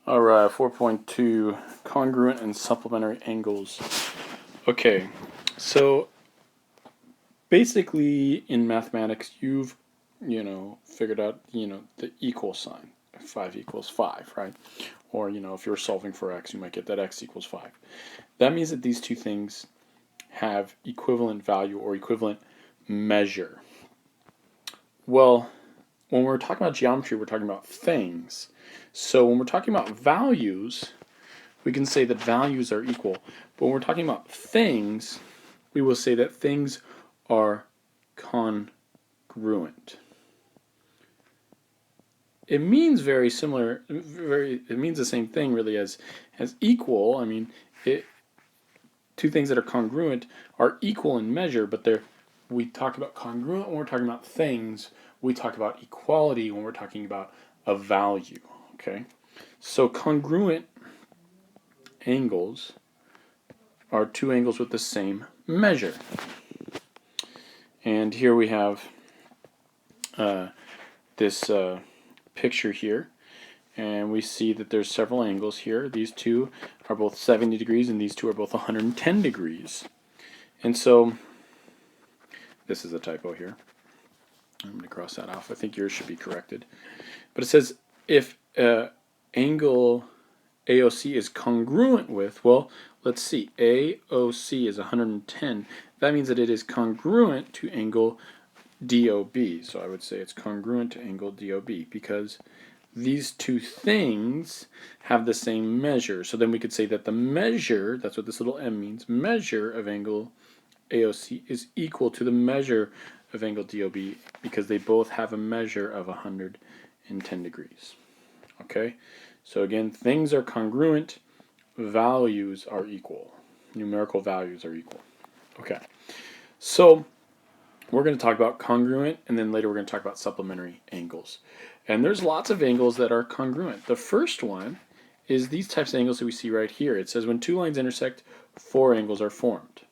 All right, 4.2, congruent and supplementary angles. Okay, so basically in mathematics, you've, figured out, the equal sign. 5 equals 5, right? Or, if you're solving for x, you might get that x equals 5. That means that these two things have equivalent value or equivalent measure. Well, when we're talking about geometry, we're talking about things. So when we're talking about values, we can say that values are equal. But when we're talking about things, we will say that things are congruent. It means very similar, it means the same thing really as equal. I mean, two things that are congruent are equal in measure, but we talk about congruent when we're talking about things. We talk about equality when we're talking about a value. Okay, so congruent angles are two angles with the same measure. And here we have this picture here, and we see that there's several angles here. These two are both 70 degrees, and these two are both 110 degrees. And so, this is a typo here. I'm going to cross that off. I think yours should be corrected. But it says if angle AOC is congruent with, well, let's see, AOC is 110. That means that it is congruent to angle DOB. So I would say it's congruent to angle DOB because these two things have the same measure. So then we could say that the measure, that's what this little m means, measure of angle AOC is equal to the measure of angle DOB because they both have a measure of 110 degrees. Okay, so again, things are congruent, values are equal, numerical values are equal. Okay, so we're going to talk about congruent, and then later we're going to talk about supplementary angles. And there's lots of angles that are congruent. The first one is these types of angles that we see right here. It says when two lines intersect, 4 angles are formed.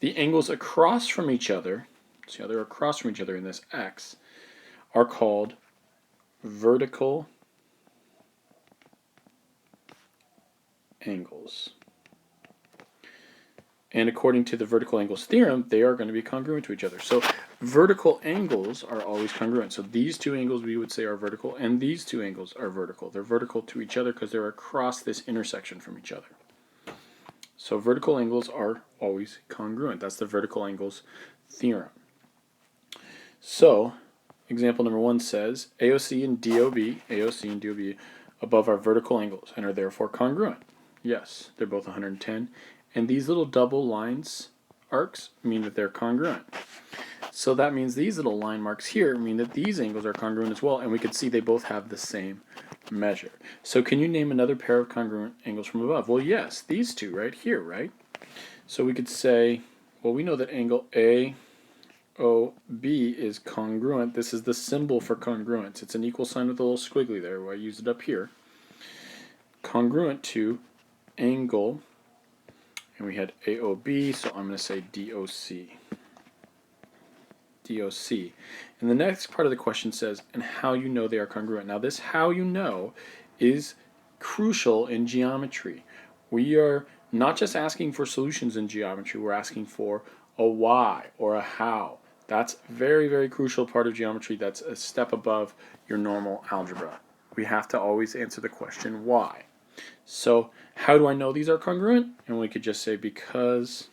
The angles across from each other, see how they're across from each other in this X, are called vertical angles. And according to the vertical angles theorem, they are going to be congruent to each other. So vertical angles are always congruent. So these two angles we would say are vertical, and these two angles are vertical. They're vertical to each other because they're across this intersection from each other. So vertical angles are always congruent. That's the vertical angles theorem. So example number 1 says AOC and DOB above are vertical angles and are therefore congruent. Yes, they're both 110. And these little double lines, arcs, mean that they're congruent. So that means these little line marks here mean that these angles are congruent as well, and we can see they both have the same measure. So can you name another pair of congruent angles from above? Well, yes, these two right here, right? So we could say, well, we know that angle AOB is congruent. This is the symbol for congruence. It's an equal sign with a little squiggly there, where I used it up here. Congruent to angle, and we had AOB, so I'm going to say DOC. DOC. And the next part of the question says, and how you know they are congruent. Now this how you know is crucial in geometry. We are not just asking for solutions in geometry, we're asking for a why or a how. That's very, very crucial part of geometry. That's a step above your normal algebra. We have to always answer the question why. So how do I know these are congruent? And we could just say because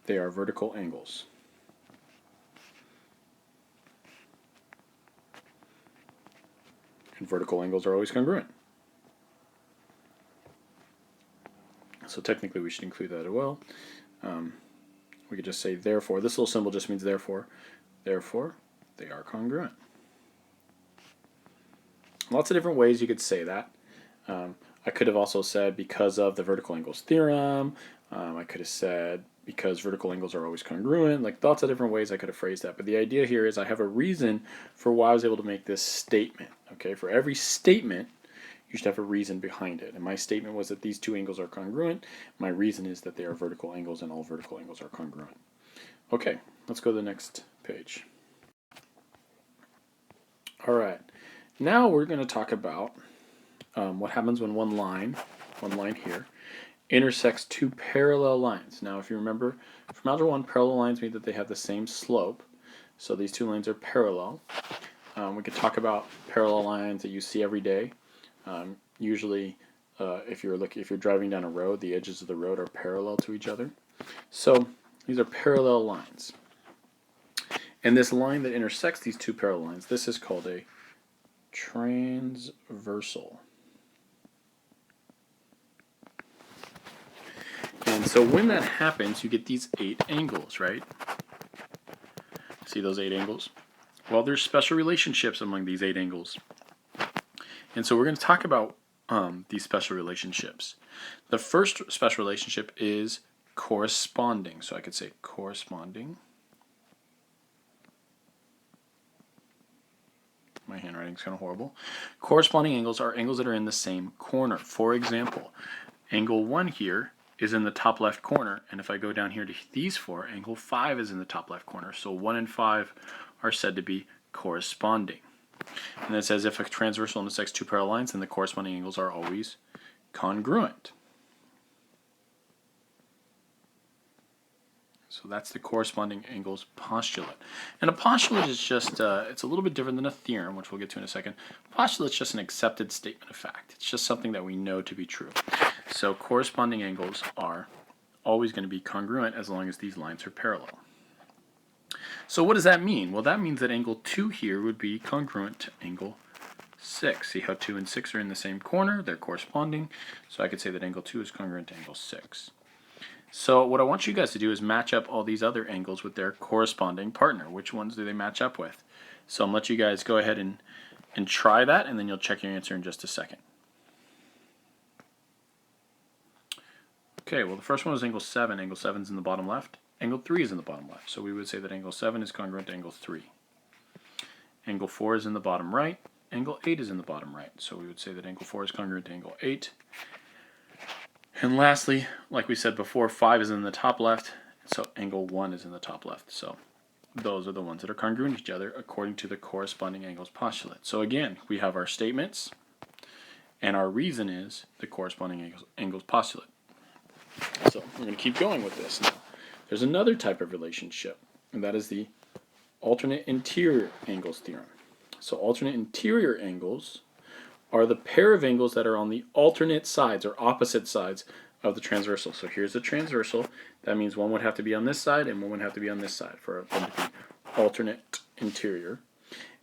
they are vertical angles. And vertical angles are always congruent. So technically we should include that as well. We could just say therefore. This little symbol just means therefore. Therefore, they are congruent. Lots of different ways you could say that. I could have also said because of the vertical angles theorem. I could have said because vertical angles are always congruent. Like lots of different ways I could have phrased that. But the idea here is I have a reason for why I was able to make this statement. Okay, for every statement, you should have a reason behind it. And my statement was that these two angles are congruent. My reason is that they are vertical angles and all vertical angles are congruent. Okay, let's go to the next page. All right. Now we're going to talk about what happens when one line here, intersects two parallel lines. Now, if you remember from Algebra 1, parallel lines mean that they have the same slope. So these two lines are parallel. We could talk about parallel lines that you see every day. Usually, if you're driving down a road, the edges of the road are parallel to each other. So these are parallel lines. And this line that intersects these two parallel lines, this is called a transversal. And so when that happens, you get these 8 angles, right? See those 8 angles? Well, there's special relationships among these 8 angles. And so we're going to talk about these special relationships. The first special relationship is corresponding. So I could say corresponding. My handwriting's kind of horrible. Corresponding angles are angles that are in the same corner. For example, angle 1 here is in the top left corner, and if I go down here to these 4, angle 5 is in the top left corner. So 1 and 5 are said to be corresponding. And it says if a transversal intersects two parallel lines, then the corresponding angles are always congruent. So that's the corresponding angles postulate. And a postulate is just, it's a little bit different than a theorem, which we'll get to in a second. A postulate is just an accepted statement of fact. It's just something that we know to be true. So corresponding angles are always going to be congruent as long as these lines are parallel. So what does that mean? Well, that means that angle 2 here would be congruent to angle 6. See how 2 and 6 are in the same corner? They're corresponding. So I could say that angle 2 is congruent to angle 6. So what I want you guys to do is match up all these other angles with their corresponding partner. Which ones do they match up with? So I'm going to let you guys go ahead and try that, and then you'll check your answer in just a second. Okay, well the first one is angle 7. Angle 7 is in the bottom left. Angle 3 is in the bottom left. So we would say that angle 7 is congruent to angle 3. Angle 4 is in the bottom right. Angle 8 is in the bottom right. So we would say that angle 4 is congruent to angle 8. And lastly, like we said before, 5 is in the top left, so angle 1 is in the top left. So those are the ones that are congruent to each other according to the corresponding angles postulate. So again, we have our statements, and our reason is the corresponding angles postulate. So we're going to keep going with this. Now, there's another type of relationship, and that is the alternate interior angles theorem. So alternate interior angles are the pair of angles that are on the alternate sides or opposite sides of the transversal. So here's the transversal. That means one would have to be on this side and one would have to be on this side for them to be alternate interior.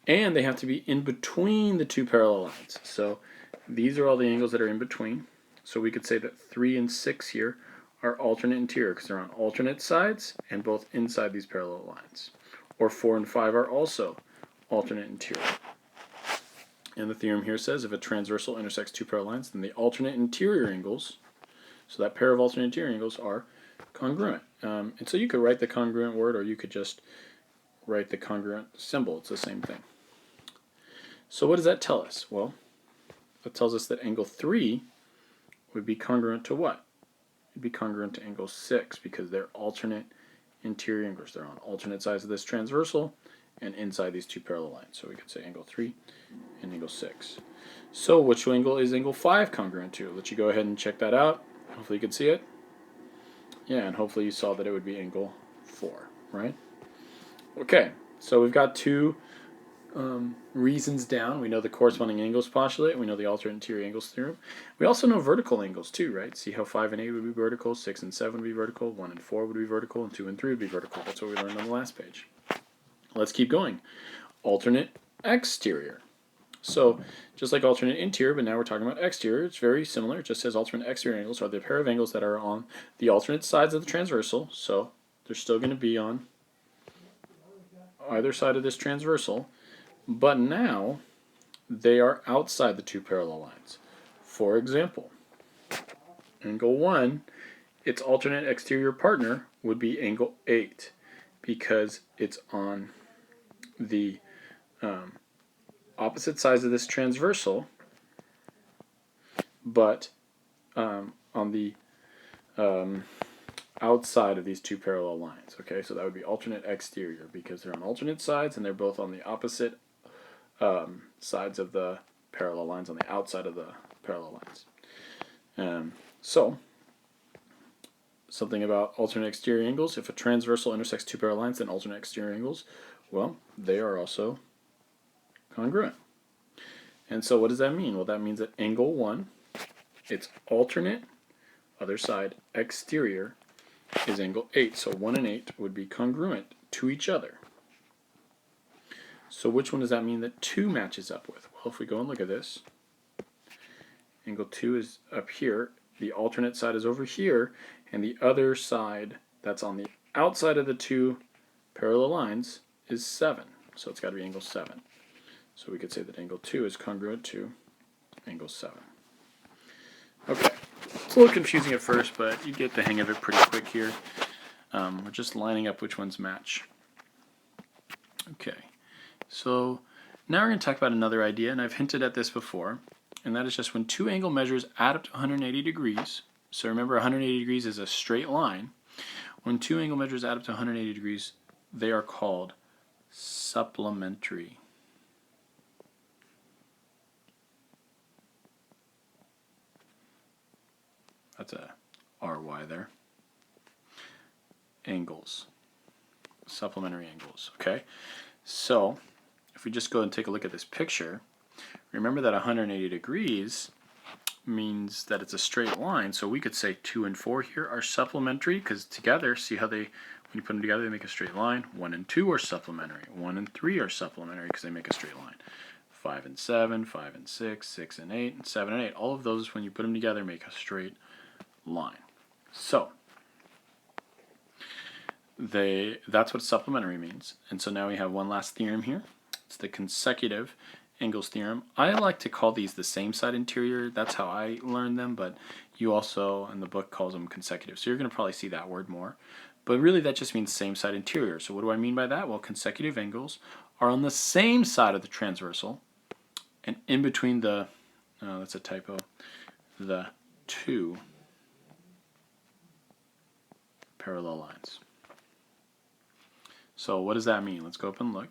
And they have to be in between the two parallel lines. So these are all the angles that are in between. So we could say that 3 and 6 here are alternate interior because they're on alternate sides and both inside these parallel lines. Or 4 and 5 are also alternate interior. And the theorem here says if a transversal intersects two parallel lines, then the alternate interior angles, so that pair of alternate interior angles, are congruent. And so you could write the congruent word, or you could just write the congruent symbol. It's the same thing. So what does that tell us? Well, that tells us that angle 3 would be congruent to what? It would be congruent to angle 6 because they're alternate interior angles. They're on alternate sides of this transversal and inside these two parallel lines. So we could say angle 3 and angle 6. So which angle is angle 5 congruent to? I'll let you go ahead and check that out. Hopefully you could see it. Yeah, and hopefully you saw that it would be angle 4, right? Okay, so we've got two reasons down. We know the corresponding angles postulate. We know the alternate interior angles theorem. We also know vertical angles too, right? See how 5 and 8 would be vertical, 6 and 7 would be vertical, 1 and 4 would be vertical, and 2 and 3 would be vertical. That's what we learned on the last page. Let's keep going. Alternate exterior. So just like alternate interior, but now we're talking about exterior, it's very similar. It just says alternate exterior angles are the pair of angles that are on the alternate sides of the transversal. So they're still going to be on either side of this transversal, but now they are outside the two parallel lines. For example, angle 1, its alternate exterior partner would be angle 8 because it's on the opposite sides of this transversal, but on the outside of these two parallel lines. Okay, so that would be alternate exterior because they're on alternate sides and they're both on the opposite sides of the parallel lines, on the outside of the parallel lines. So, something about alternate exterior angles. If a transversal intersects two parallel lines, then alternate exterior angles, well, they are also congruent. And so what does that mean? Well, that means that angle 1, its alternate, other side, exterior, is angle 8. So 1 and 8 would be congruent to each other. So which one does that mean that 2 matches up with? Well, if we go and look at this, angle 2 is up here, the alternate side is over here, and the other side that's on the outside of the two parallel lines is 7. So it's got to be angle 7. So we could say that angle 2 is congruent to angle 7. Okay, it's a little confusing at first, but you get the hang of it pretty quick here. We're just lining up which ones match. Okay, so now we're going to talk about another idea, and I've hinted at this before, and that is just when two angle measures add up to 180 degrees. So remember, 180 degrees is a straight line. When two angle measures add up to 180 degrees, they are called supplementary. That's a RY there. Angles. Supplementary angles. Okay? So, if we just go and take a look at this picture, remember that 180 degrees means that it's a straight line. So we could say 2 and 4 here are supplementary because together, see how they, when you put them together, they make a straight line. 1 and 2 are supplementary. 1 and 3 are supplementary because they make a straight line. 5 and 7, 5 and 6, 6 and 8, and 7 and 8. All of those, when you put them together, make a straight line. So that's what supplementary means. And so now we have one last theorem here. It's the consecutive angles theorem. I like to call these the same side interior. That's how I learned them, but you also in the book calls them consecutive. So you're going to probably see that word more. But really that just means same side interior. So what do I mean by that? Well, consecutive angles are on the same side of the transversal and in between the, that's a typo, the two parallel lines. So what does that mean? Let's go up and look.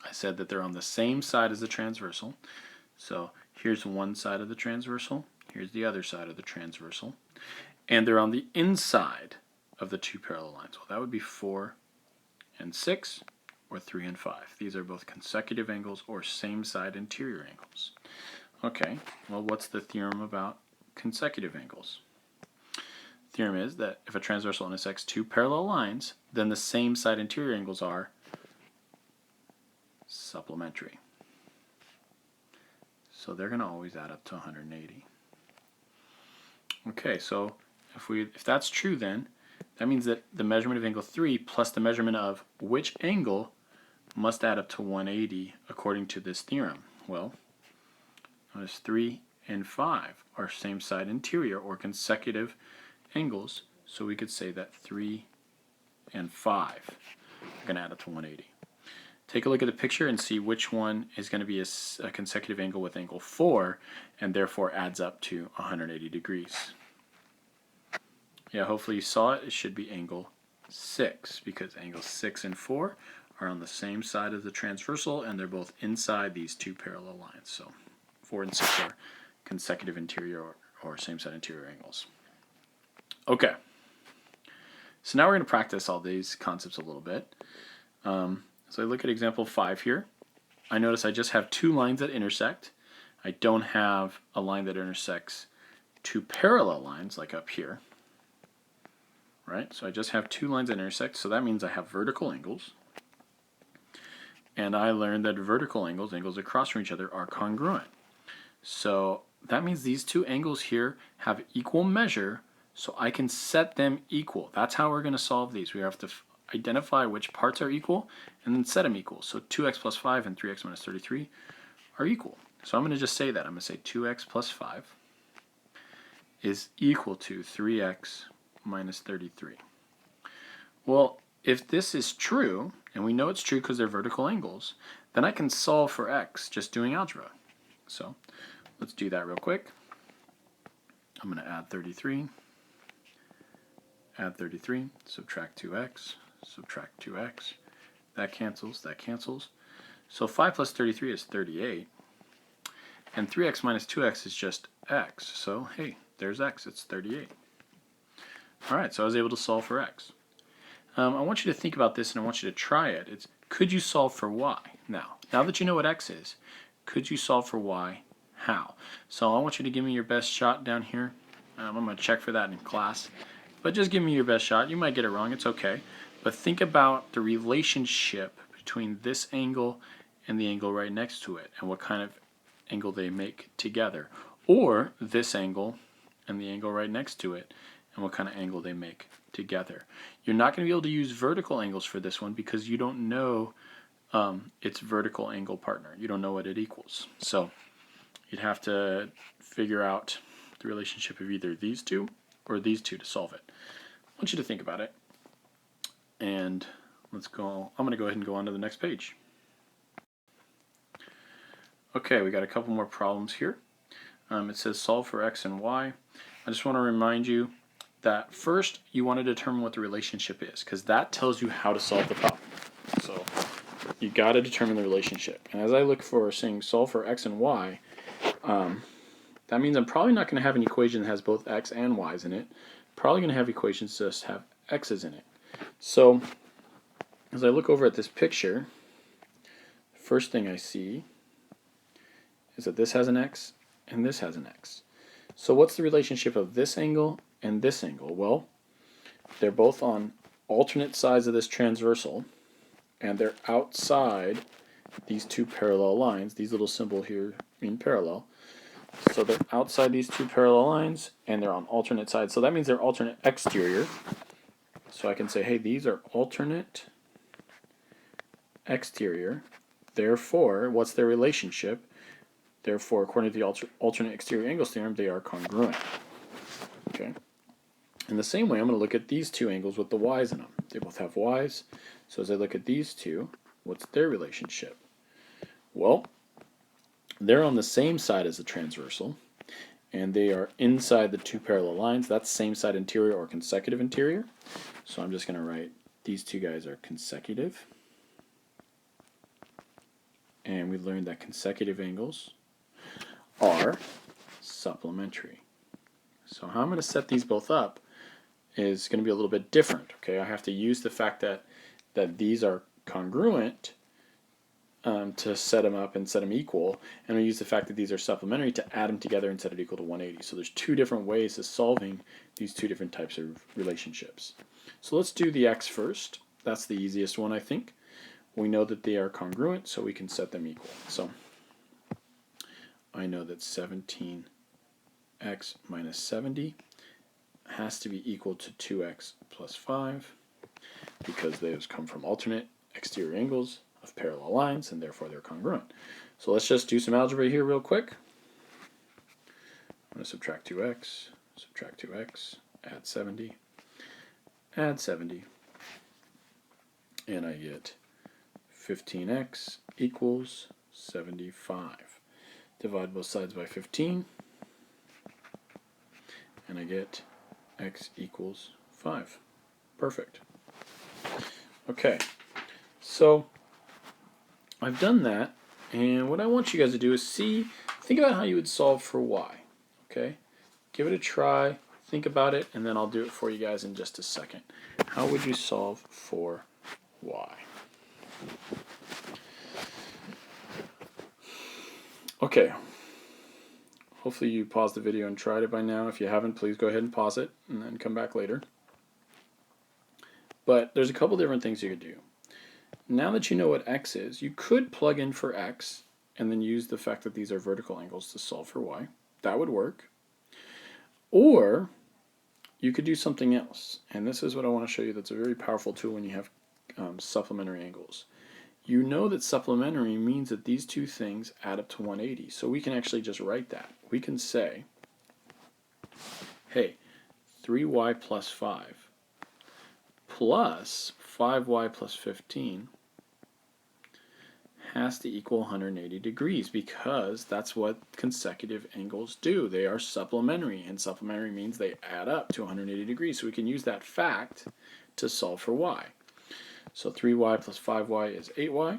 I said that they're on the same side as the transversal. So here's one side of the transversal, here's the other side of the transversal, and they're on the inside of the two parallel lines. Well, that would be 4 and 6 or 3 and 5. These are both consecutive angles or same side interior angles. Okay, well, what's the theorem about consecutive angles? Theorem is that if a transversal intersects two parallel lines, then the same side interior angles are supplementary. So they're going to always add up to 180. Okay, so if that's true, then that means that the measurement of angle 3 plus the measurement of which angle must add up to 180 according to this theorem. Well, notice 3 and 5 are same side interior or consecutive angles, so we could say that 3 and 5 are going to add up to 180. Take a look at the picture and see which one is going to be a consecutive angle with angle 4 and therefore adds up to 180 degrees. Yeah, hopefully you saw it. It should be angle 6 because angles 6 and 4 are on the same side of the transversal and they're both inside these two parallel lines. So 4 and 6 are consecutive interior or same side interior angles. Okay, so now we're going to practice all these concepts a little bit. So I look at example 5 here. I notice I just have two lines that intersect. I don't have a line that intersects two parallel lines like up here. Right? So I just have two lines that intersect, so that means I have vertical angles. And I learned that vertical angles, angles across from each other, are congruent. So that means these two angles here have equal measure, so I can set them equal. That's how we're going to solve these. We have to identify which parts are equal and then set them equal. So 2x plus 5 and 3x minus 33 are equal. So I'm going to just say that. I'm going to say 2x plus 5 is equal to 3x minus 33. Well, if this is true, and we know it's true because they're vertical angles, then I can solve for x just doing algebra. So let's do that real quick. I'm going to add 33, subtract 2x, subtract 2x. That cancels, that cancels. So 5 plus 33 is 38. And 3x minus 2x is just x. So, hey, there's x. It's 38. All right, so I was able to solve for x. I want you to think about this, and I want you to try it. It's, could you solve for y? Now that you know what x is, could you solve for y? How? So I want you to give me your best shot down here. I'm going to check for that in class. But just give me your best shot. You might get it wrong. It's okay. But think about the relationship between this angle and the angle right next to it, and what kind of angle they make together. Or this angle and the angle right next to it, and what kind of angle they make together. You're not going to be able to use vertical angles for this one because you don't know its vertical angle partner. You don't know what it equals. So you'd have to figure out the relationship of either these two or these two to solve it. I want you to think about it. And let's go. I'm going to go ahead and go on to the next page. Okay, we got a couple more problems here. It says solve for x and y. I just want to remind you that first you want to determine what the relationship is, because that tells you how to solve the problem. So you got to determine the relationship. And as I look for saying solve for x and y, that means I'm probably not going to have an equation that has both x and y's in it. Probably going to have equations that just have x's in it. So as I look over at this picture, first thing I see is that this has an x and this has an x. So what's the relationship of this angle and this angle? Well, they're both on alternate sides of this transversal, and they're outside these two parallel lines. These little symbols here mean parallel. So they're outside these two parallel lines, and they're on alternate sides. So that means they're alternate exterior. So I can say, hey, these are alternate exterior. Therefore, what's their relationship? Therefore, according to the alternate exterior angles theorem, they are congruent. Okay. In the same way, I'm going to look at these two angles with the y's in them. They both have y's. So as I look at these two, what's their relationship? Well, they're on the same side as the transversal, and they are inside the two parallel lines. That's same side interior or consecutive interior. So I'm just going to write these two guys are consecutive. And we learned that consecutive angles are supplementary. So how I'm going to set these both up is going to be a little bit different. Okay, I have to use the fact that these are congruent to set them up and set them equal, and we use the fact that these are supplementary to add them together and set it equal to 180. So there's two different ways of solving these two different types of relationships. So let's do the x first. That's the easiest one, I think. We know that they are congruent, so we can set them equal. So I know that 17x minus 70 has to be equal to 2x plus 5 because those come from alternate exterior angles of parallel lines, and therefore they're congruent. So let's just do some algebra here real quick. I'm going to subtract 2x, add 70, and I get 15x equals 75. Divide both sides by 15, and I get x equals 5. Perfect. Okay, so I've done that, and what I want you guys to do is think about how you would solve for y. Okay, give it a try, think about it, and then I'll do it for you guys in just a second. How would you solve for y? Okay, hopefully you paused the video and tried it by now. If you haven't, please go ahead and pause it and then come back later. But there's a couple different things you could do. Now that you know what x is, you could plug in for x and then use the fact that these are vertical angles to solve for y. That would work. Or you could do something else. And this is what I want to show you that's a very powerful tool when you have supplementary angles. You know that supplementary means that these two things add up to 180. So we can actually just write that. We can say, hey, 3y plus 5 plus 5y plus 15 has to equal 180 degrees because that's what consecutive angles do. They are supplementary, and supplementary means they add up to 180 degrees. So we can use that fact to solve for y. So 3y plus 5y is 8y.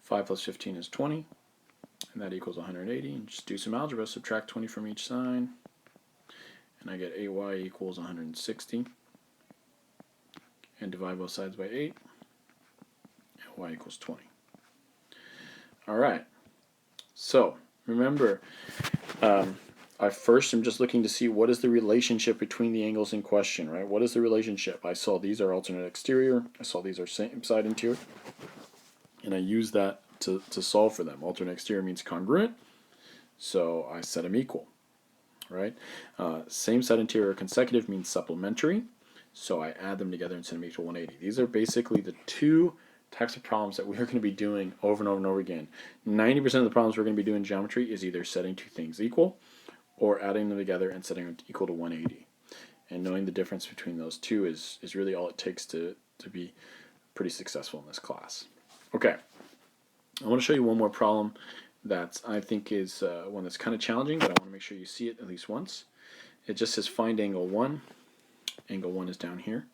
5 plus 15 is 20, and that equals 180. And just do some algebra, subtract 20 from each side, and I get 8y equals 160. And divide both sides by 8, and y equals 20. All right, so remember, I first am just looking to see what is the relationship between the angles in question, right? What is the relationship? I saw these are alternate exterior, I saw these are same side interior, and I use that to solve for them. Alternate exterior means congruent, so I set them equal, right? Same side interior consecutive means supplementary, so I add them together and set them equal 180. These are basically the two types of problems that we're going to be doing over and over and over again. 90% of the problems we're going to be doing in geometry is either setting two things equal or adding them together and setting them equal to 180. And knowing the difference between those two is really all it takes to be pretty successful in this class. Okay, I want to show you one more problem that I think is one that's kind of challenging, but I want to make sure you see it at least once. It just says find angle 1. Angle 1 is down here.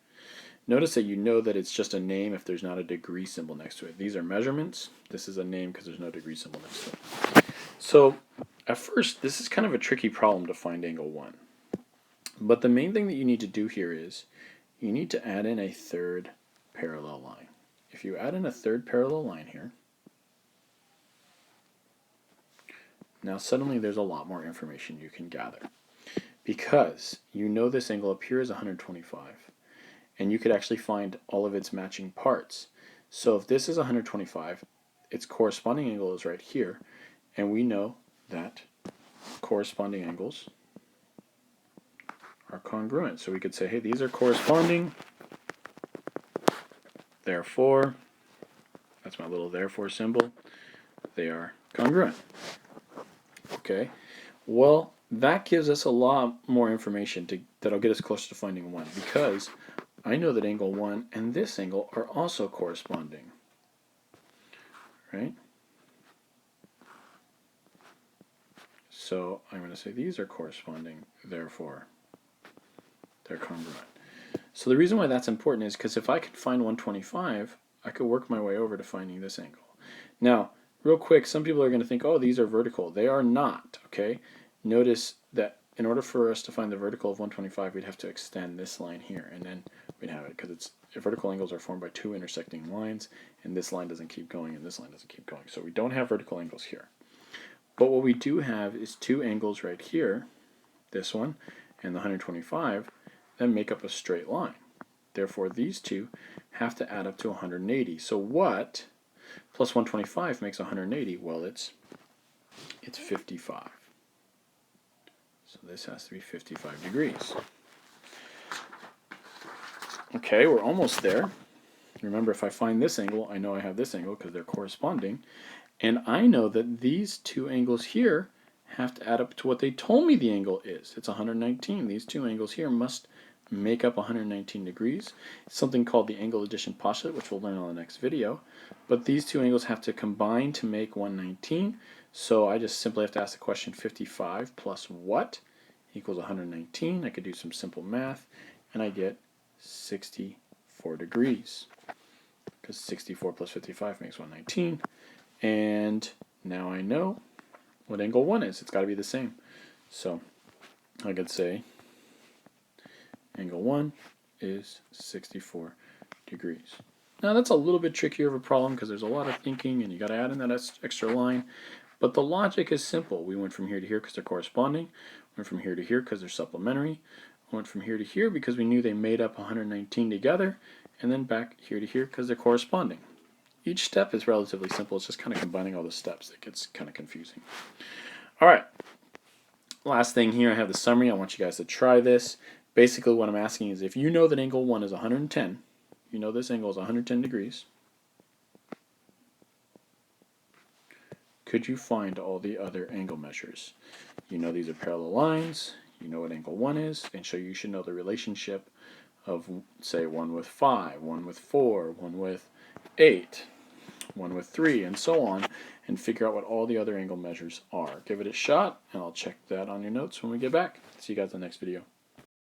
Notice that you know that it's just a name if there's not a degree symbol next to it. These are measurements. This is a name because there's no degree symbol next to it. So at first, this is kind of a tricky problem to find angle 1. But the main thing that you need to do here is you need to add in a third parallel line. If you add in a third parallel line here, now suddenly there's a lot more information you can gather. Because you know this angle up here is 125. And you could actually find all of its matching parts. So if this is 125, its corresponding angle is right here, and we know that corresponding angles are congruent. So we could say, hey, these are corresponding, therefore, that's my little therefore symbol, they are congruent. Okay, well, that gives us a lot more information that'll get us closer to finding 1, because I know that angle 1 and this angle are also corresponding, right? So I'm going to say these are corresponding, therefore they're congruent. So the reason why that's important is because if I could find 125, I could work my way over to finding this angle. Now, real quick, some people are going to think, oh, these are vertical. They are not, okay? Notice that in order for us to find the vertical of 125, we'd have to extend this line here, and then we'd have it, because vertical angles are formed by two intersecting lines, and this line doesn't keep going, and this line doesn't keep going. So we don't have vertical angles here. But what we do have is two angles right here, this one and the 125, that make up a straight line. Therefore, these two have to add up to 180. So what plus 125 makes 180? Well, it's 55. So this has to be 55 degrees. Okay, we're almost there. Remember, if I find this angle, I know I have this angle because they're corresponding. And I know that these two angles here have to add up to what they told me the angle is. It's 119. These two angles here must make up 119 degrees. It's something called the angle addition postulate, which we'll learn on the next video. But these two angles have to combine to make 119. So I just simply have to ask the question, 55 plus what equals 119. I could do some simple math, and I get 64 degrees. Because 64 plus 55 makes 119. And now I know what angle 1 is. It's got to be the same. So I could say angle 1 is 64 degrees. Now that's a little bit trickier of a problem because there's a lot of thinking and you got to add in that extra line. But the logic is simple. We went from here to here because they're corresponding. Went from here to here because they're supplementary. Went from here to here because we knew they made up 119 together. And then back here to here because they're corresponding. Each step is relatively simple. It's just kind of combining all the steps that gets kind of confusing. All right. Last thing here, I have the summary. I want you guys to try this. Basically, what I'm asking is if you know that angle 1 is 110, you know this angle is 110 degrees, could you find all the other angle measures? You know these are parallel lines. You know what angle 1 is, and so you should know the relationship of, say, 1 with 5, 1 with 4, 1 with 8, 1 with 3, and so on, and figure out what all the other angle measures are. Give it a shot, and I'll check that on your notes when we get back. See you guys in the next video.